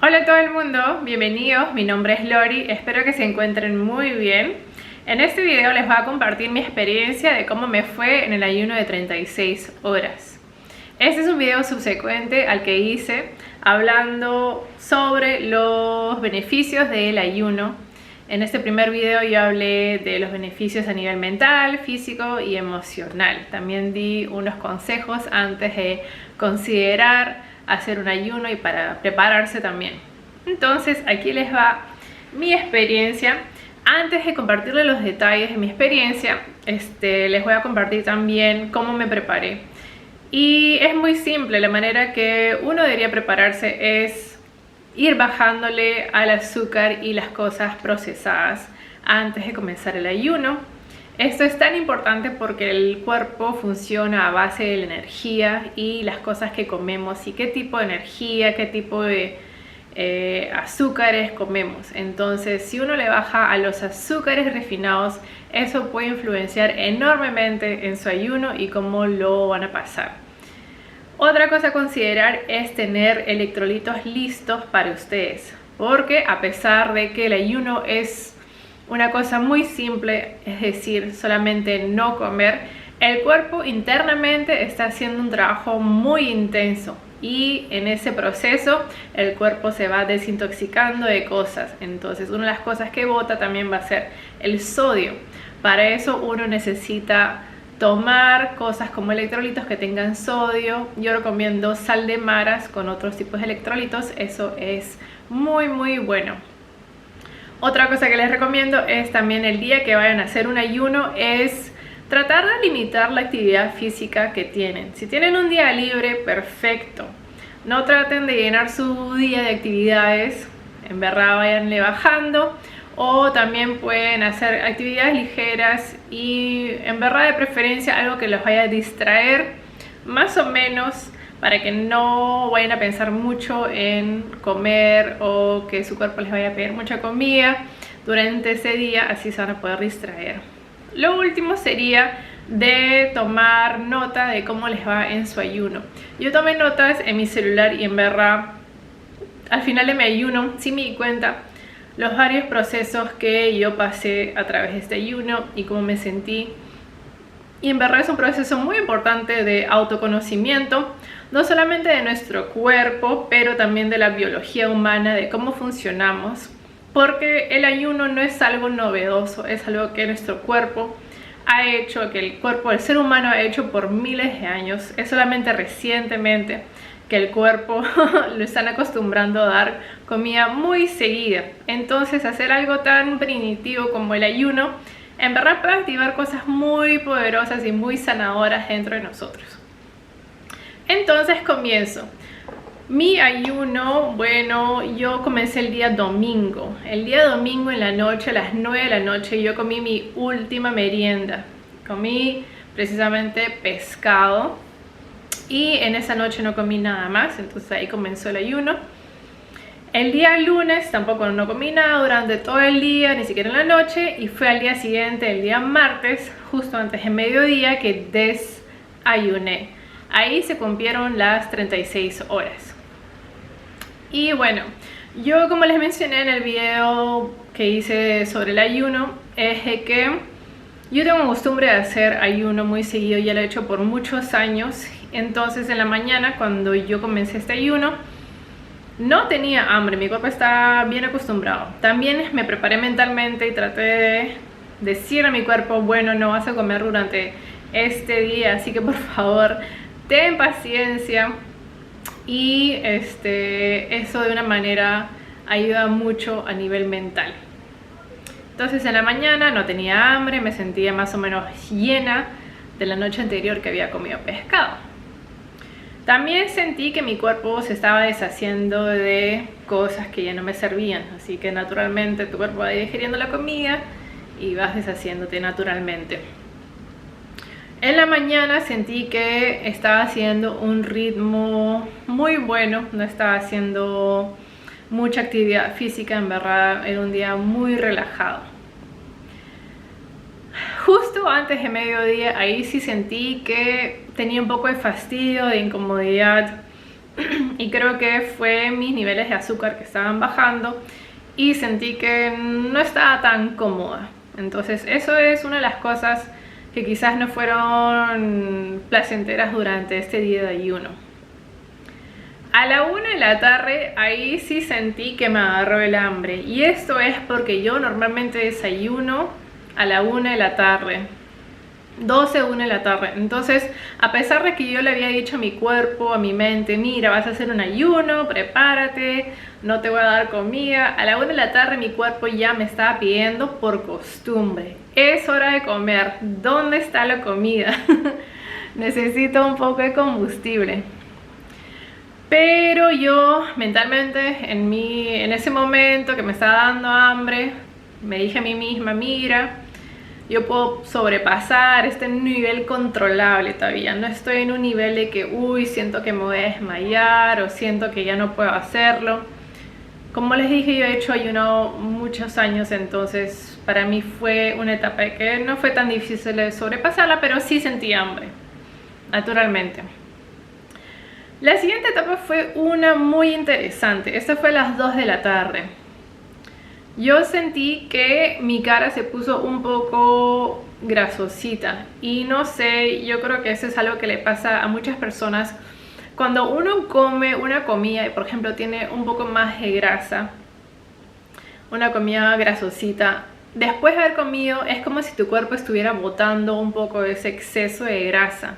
Hola a todo el mundo, bienvenidos, mi nombre es Lori, espero que se encuentren muy bien. En este video les voy a compartir mi experiencia de cómo me fue en el ayuno de 36 horas. Este es un video subsecuente al que hice hablando sobre los beneficios del ayuno. En este primer video yo hablé de los beneficios a nivel mental, físico y emocional. También di unos consejos antes de considerar hacer un ayuno y para prepararse también. Entonces aquí les va mi experiencia. Antes de compartirles los detalles de mi experiencia, les voy a compartir también cómo me preparé. Y es muy simple, la manera que uno debería prepararse es ir bajándole al azúcar y las cosas procesadas antes de comenzar el ayuno. Esto es tan importante porque el cuerpo funciona a base de la energía y las cosas que comemos y qué tipo de energía, qué tipo de azúcares comemos. Entonces, si uno le baja a los azúcares refinados, eso puede influenciar enormemente en su ayuno y cómo lo van a pasar. Otra cosa a considerar es tener electrolitos listos para ustedes, porque a pesar de que el ayuno es una cosa muy simple, es decir, solamente no comer, el cuerpo internamente está haciendo un trabajo muy intenso y en ese proceso el cuerpo se va desintoxicando de cosas. Entonces una de las cosas que bota también va a ser el sodio. Para eso uno necesita tomar cosas como electrolitos que tengan sodio. Yo recomiendo sal de maras con otros tipos de electrolitos, eso es muy bueno. Otra cosa que les recomiendo es también el día que vayan a hacer un ayuno es tratar de limitar la actividad física que tienen. Si tienen un día libre, perfecto. No traten de llenar su día de actividades, en verdad vayanle bajando. O también pueden hacer actividades ligeras y en verdad de preferencia algo que los vaya a distraer más o menos, para que no vayan a pensar mucho en comer o que su cuerpo les vaya a pedir mucha comida durante ese día, así se van a poder distraer. Lo último sería de tomar nota de cómo les va en su ayuno. Yo tomé notas en mi celular y en verdad al final de mi ayuno sí me di cuenta los varios procesos que yo pasé a través de este ayuno y cómo me sentí. Y en verdad es un proceso muy importante de autoconocimiento, no solamente de nuestro cuerpo, pero también de la biología humana, de cómo funcionamos. Porque el ayuno no es algo novedoso, es algo que nuestro cuerpo ha hecho, que el cuerpo del ser humano ha hecho por miles de años. Es solamente recientemente que el cuerpo lo están acostumbrando a dar comida muy seguida. Entonces hacer algo tan primitivo como el ayuno en verdad puede activar cosas muy poderosas y muy sanadoras dentro de nosotros. Entonces comienzo. Mi ayuno, bueno, yo comencé el día domingo. El día domingo en la noche, a las 9 de la noche, yo comí mi última merienda. Comí precisamente pescado y en esa noche no comí nada más, entonces ahí comenzó el ayuno. El día lunes tampoco no comí nada durante todo el día, ni siquiera en la noche, y fue al día siguiente, el día martes, justo antes de mediodía, que desayuné. Ahí se cumplieron las 36 horas. Y bueno, yo como les mencioné en el video que hice sobre el ayuno, es de que yo tengo costumbre de hacer ayuno muy seguido, ya lo he hecho por muchos años. Entonces en la mañana, cuando yo comencé este ayuno, no tenía hambre, mi cuerpo estaba bien acostumbrado. También me preparé mentalmente y traté de decir a mi cuerpo, bueno, no vas a comer durante este día, así que por favor, ten paciencia. Y eso de una manera ayuda mucho a nivel mental. Entonces en la mañana no tenía hambre, me sentía más o menos llena de la noche anterior que había comido pescado. También sentí que mi cuerpo se estaba deshaciendo de cosas que ya no me servían, así que naturalmente tu cuerpo va digiriendo la comida y vas deshaciéndote naturalmente. En la mañana sentí que estaba haciendo un ritmo muy bueno, no estaba haciendo mucha actividad física, en verdad era un día muy relajado. Justo antes de mediodía, ahí sí sentí que tenía un poco de fastidio, de incomodidad y creo que fue mis niveles de azúcar que estaban bajando y sentí que no estaba tan cómoda. Entonces eso es una de las cosas que quizás no fueron placenteras durante este día de ayuno. A la 1 de la tarde ahí sí sentí que me agarró el hambre, y esto es porque yo normalmente desayuno a la 1 de la tarde, 12, 1 de la tarde. Entonces, a pesar de que yo le había dicho a mi cuerpo, a mi mente, mira, vas a hacer un ayuno, prepárate, no te voy a dar comida, a la 1 de la tarde mi cuerpo ya me estaba pidiendo por costumbre: es hora de comer, ¿dónde está la comida? Necesito un poco de combustible. Pero yo mentalmente en ese momento que me estaba dando hambre, me dije a mí misma, mira, yo puedo sobrepasar este nivel controlable todavía. No estoy en un nivel de que, uy, siento que me voy a desmayar o siento que ya no puedo hacerlo. Como les dije, yo he hecho ayuno muchos años, entonces para mí fue una etapa que no fue tan difícil de sobrepasarla, pero sí sentí hambre, naturalmente. La siguiente etapa fue una muy interesante. Esta fue a las 2 de la tarde. Yo sentí que mi cara se puso un poco grasosita. Y no sé, yo creo que eso es algo que le pasa a muchas personas. Cuando uno come una comida y por ejemplo tiene un poco más de grasa, una comida grasosita, después de haber comido es como si tu cuerpo estuviera botando un poco de ese exceso de grasa.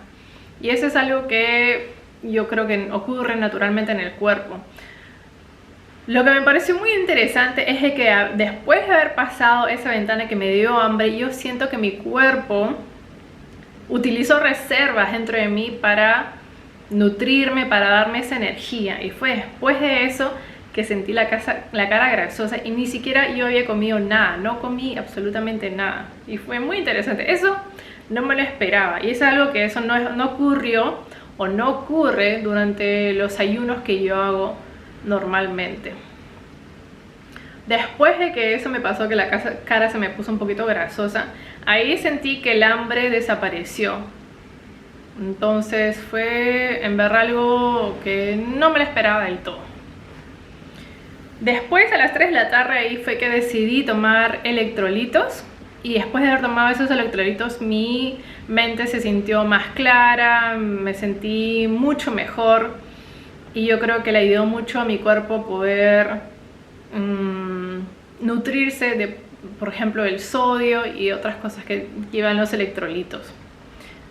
Y eso es algo que yo creo que ocurre naturalmente en el cuerpo. Lo que me pareció muy interesante es de que después de haber pasado esa ventana que me dio hambre, yo siento que mi cuerpo utilizó reservas dentro de mí para nutrirme, para darme esa energía. Y fue después de eso que sentí la cara grasosa y ni siquiera yo había comido nada, no comí absolutamente nada. Y fue muy interesante. Eso no me lo esperaba y es algo que eso no ocurrió o no ocurre durante los ayunos que yo hago normalmente. Después de que eso me pasó, que la cara se me puso un poquito grasosa, ahí sentí que el hambre desapareció. Entonces fue en verdad algo que no me lo esperaba del todo. Después a las 3 de la tarde ahí fue que decidí tomar electrolitos. Y después de haber tomado esos electrolitos, mi mente se sintió más clara, me sentí mucho mejor. Y yo creo que le ayudó mucho a mi cuerpo poder nutrirse de, por ejemplo, el sodio y otras cosas que llevan los electrolitos.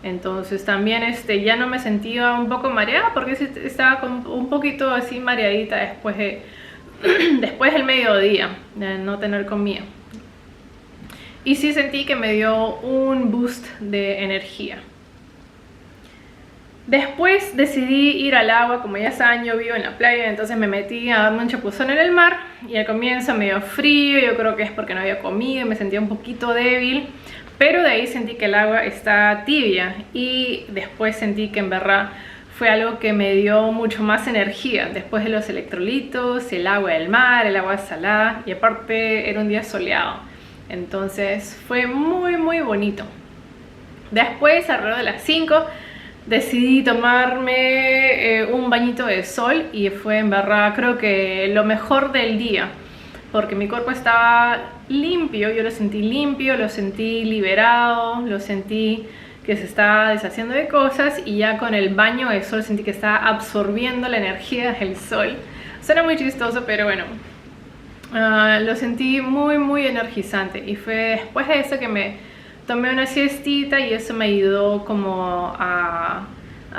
Entonces también ya no me sentía un poco mareada, porque estaba un poquito así mareadita después del mediodía, de no tener comida. Y sí sentí que me dio un boost de energía. Después decidí ir al agua. Como ya saben, yo vivo en la playa, entonces me metí a darme un chapuzón en el mar. Y al comienzo me dio frío, yo creo que es porque no había comido y me sentía un poquito débil. Pero de ahí sentí que el agua está tibia y después sentí que en verdad fue algo que me dio mucho más energía. Después de los electrolitos, el agua del mar, el agua salada, y aparte era un día soleado. Entonces fue muy muy bonito. Después, alrededor de las 5, decidí tomarme un bañito de sol y fue en verdad creo que lo mejor del día, porque mi cuerpo estaba limpio, yo lo sentí limpio, lo sentí liberado, lo sentí que se estaba deshaciendo de cosas, y ya con el baño de sol sentí que estaba absorbiendo la energía del sol. Suena muy chistoso, pero bueno, lo sentí muy muy energizante. Y fue después de eso que me tomé una siestita y eso me ayudó como a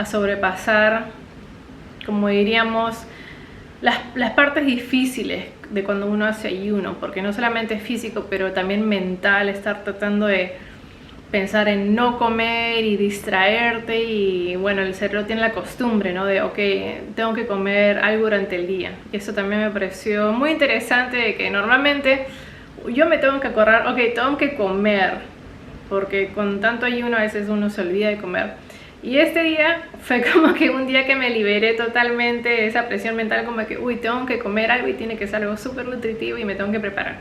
sobrepasar, como diríamos, las partes difíciles de cuando uno hace ayuno, porque no solamente es físico, pero también mental, estar tratando de pensar en no comer y distraerte. Y bueno, el cerebro tiene la costumbre, ¿no? De, ok, tengo que comer algo durante el día. Y eso también me pareció muy interesante, de que normalmente yo me tengo que acordar, ok, tengo que comer, porque con tanto ayuno a veces uno se olvida de comer. Y este día fue como que un día que me liberé totalmente de esa presión mental, como que, uy, tengo que comer algo y tiene que ser algo súper nutritivo y me tengo que preparar.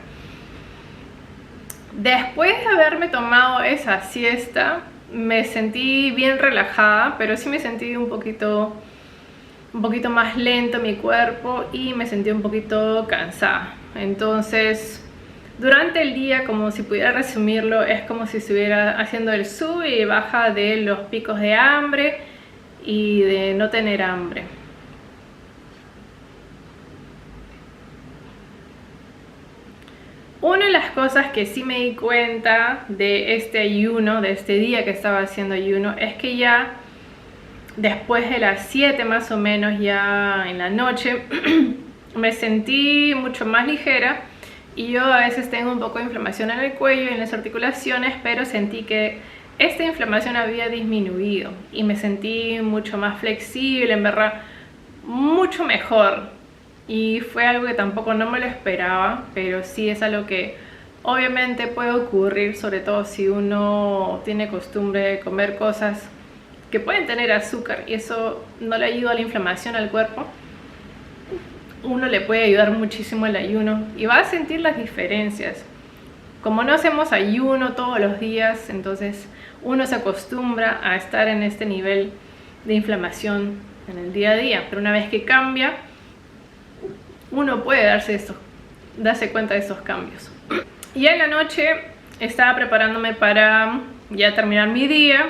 Después de haberme tomado esa siesta, me sentí bien relajada, pero sí me sentí un poquito un poquito más lento mi cuerpo y me sentí un poquito cansada. Entonces durante el día, como si pudiera resumirlo, es como si estuviera haciendo el sube y baja de los picos de hambre y de no tener hambre. Una de las cosas que sí me di cuenta de este ayuno, de este día que estaba haciendo ayuno, es que ya después de las 7 más o menos, ya en la noche, me sentí mucho más ligera. Y yo a veces tengo un poco de inflamación en el cuello y en las articulaciones, pero sentí que esta inflamación había disminuido y me sentí mucho más flexible, en verdad, mucho mejor. Y fue algo que tampoco no me lo esperaba, pero sí es algo que obviamente puede ocurrir, sobre todo si uno tiene costumbre de comer cosas que pueden tener azúcar y eso no le ayuda a la inflamación al cuerpo. Uno le puede ayudar muchísimo el ayuno y va a sentir las diferencias. Como no hacemos ayuno todos los días, entonces uno se acostumbra a estar en este nivel de inflamación en el día a día, pero una vez que cambia, uno puede darse cuenta de estos cambios. Y en la noche estaba preparándome para ya terminar mi día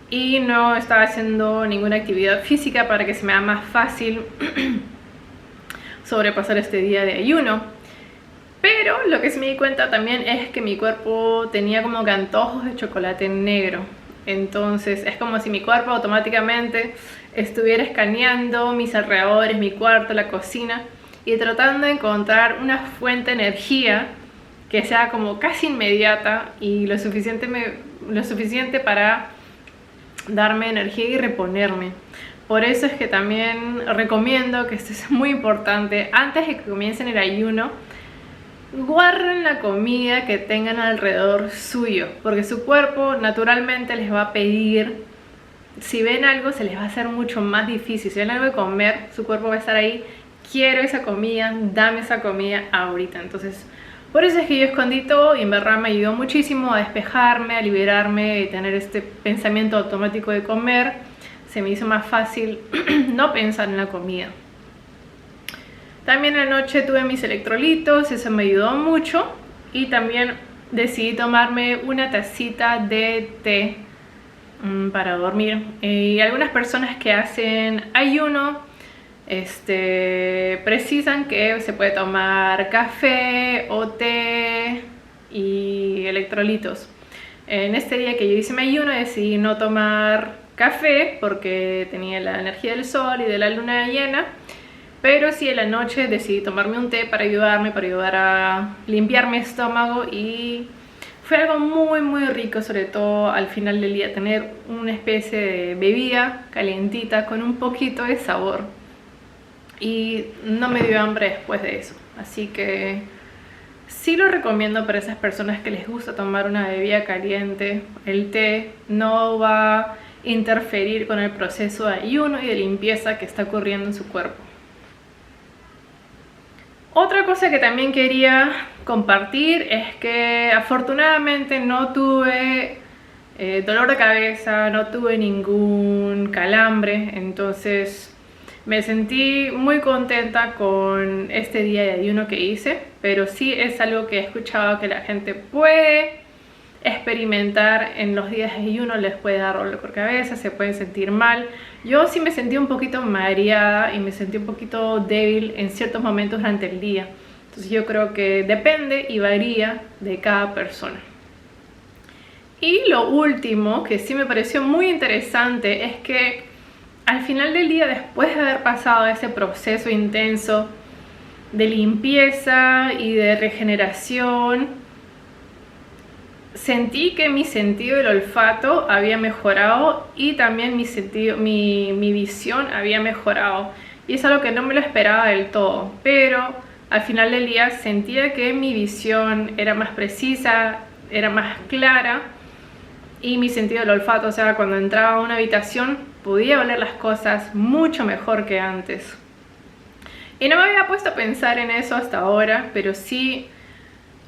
y no estaba haciendo ninguna actividad física para que se me haga más fácil sobrepasar este día de ayuno. Pero lo que sí me di cuenta también es que mi cuerpo tenía como que antojos de chocolate negro. Entonces es como si mi cuerpo automáticamente estuviera escaneando mis alrededores, mi cuarto, la cocina y tratando de encontrar una fuente de energía que sea como casi inmediata y lo suficiente para darme energía y reponerme. Por eso es que también recomiendo que esto es muy importante, antes de que comiencen el ayuno, guarden la comida que tengan alrededor suyo, porque su cuerpo naturalmente les va a pedir, si ven algo se les va a hacer mucho más difícil, si ven algo de comer, su cuerpo va a estar ahí, quiero esa comida, dame esa comida ahorita. Entonces por eso es que yo escondí todo y en verdad me ayudó muchísimo a despejarme, a liberarme y tener este pensamiento automático de comer. Se me hizo más fácil no pensar en la comida. También anoche tuve mis electrolitos, eso me ayudó mucho. Y también decidí tomarme una tacita de té para dormir. Y algunas personas que hacen ayuno precisan que se puede tomar café o té y electrolitos. En este día que yo hice mi ayuno decidí no tomar café porque tenía la energía del sol y de la luna llena, pero sí en la noche decidí tomarme un té para ayudar a limpiar mi estómago y fue algo muy muy rico, sobre todo al final del día, tener una especie de bebida calientita con un poquito de sabor y no me dio hambre después de eso, así que sí lo recomiendo para esas personas que les gusta tomar una bebida caliente. El té no va a interferir con el proceso de ayuno y de limpieza que está ocurriendo en su cuerpo. Otra cosa que también quería compartir es que afortunadamente no tuve dolor de cabeza, no tuve ningún calambre, entonces me sentí muy contenta con este día de ayuno que hice, pero sí es algo que he escuchado que la gente puede experimentar en los días de ayuno, les puede dar dolor de cabeza, se pueden sentir mal. Yo sí me sentí un poquito mareada y me sentí un poquito débil en ciertos momentos durante el día. Entonces yo creo que depende y varía de cada persona. Y lo último que sí me pareció muy interesante es que al final del día, después de haber pasado ese proceso intenso de limpieza y de regeneración, sentí que mi sentido del olfato había mejorado y también mi visión había mejorado. Y es algo que no me lo esperaba del todo, pero al final del día sentía que mi visión era más precisa, era más clara y mi sentido del olfato, o sea, cuando entraba a una habitación podía oler las cosas mucho mejor que antes. Y no me había puesto a pensar en eso hasta ahora, pero sí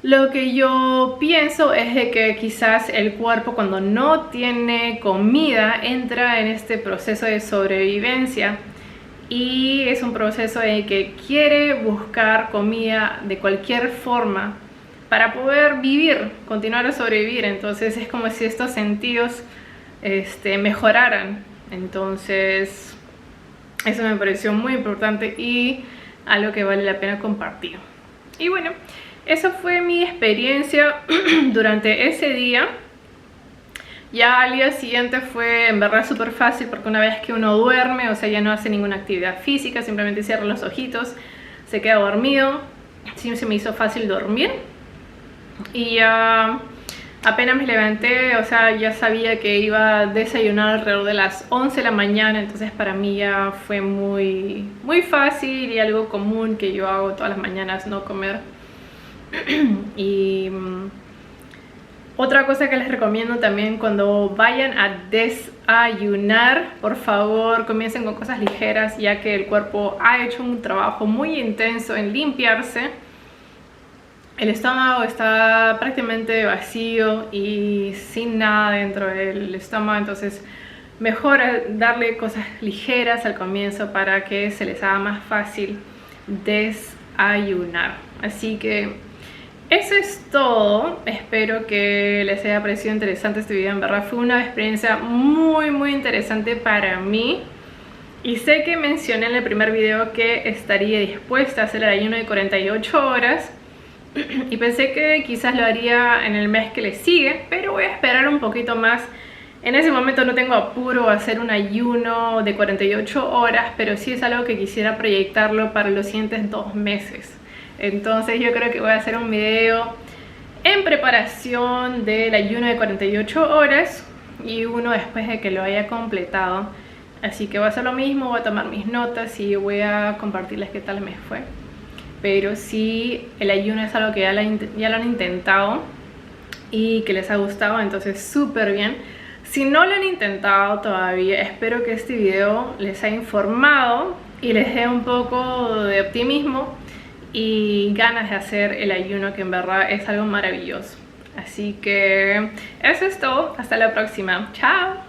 lo que yo pienso es de que quizás el cuerpo cuando no tiene comida entra en este proceso de sobrevivencia y es un proceso en el que quiere buscar comida de cualquier forma para poder vivir, continuar a sobrevivir. Entonces es como si estos sentidos mejoraran. Entonces eso me pareció muy importante y algo que vale la pena compartir. Y bueno, esa fue mi experiencia durante ese día. Ya al día siguiente fue en verdad súper fácil, porque una vez que uno duerme, o sea, ya no hace ninguna actividad física, simplemente cierra los ojitos, se queda dormido. Sí, se me hizo fácil dormir. Y ya apenas me levanté, o sea, ya sabía que iba a desayunar alrededor de las 11 de la mañana. Entonces para mí ya fue muy fácil y algo común que yo hago todas las mañanas, no comer. Y otra cosa que les recomiendo también, cuando vayan a desayunar, por favor comiencen con cosas ligeras, ya que el cuerpo ha hecho un trabajo muy intenso en limpiarse. El estómago está prácticamente vacío y sin nada dentro del estómago, entonces mejor darle cosas ligeras al comienzo para que se les haga más fácil desayunar. Así que eso es todo. Espero que les haya parecido interesante este video. En verdad fue una experiencia muy interesante para mí. Y sé que mencioné en el primer video que estaría dispuesta a hacer el ayuno de 48 horas. Y pensé que quizás lo haría en el mes que le sigue, pero voy a esperar un poquito más. En ese momento no tengo apuro a hacer un ayuno de 48 horas, pero sí es algo que quisiera proyectarlo para los siguientes 2 meses. Entonces yo creo que voy a hacer un video en preparación del ayuno de 48 horas y uno después de que lo haya completado. Así que voy a hacer lo mismo, voy a tomar mis notas y voy a compartirles qué tal me fue. Pero sí, el ayuno es algo que ya lo han intentado y que les ha gustado, entonces súper bien. Si no lo han intentado todavía, espero que este video les haya informado y les dé un poco de optimismo y ganas de hacer el ayuno, que en verdad es algo maravilloso. Así que eso es todo, hasta la próxima, chao.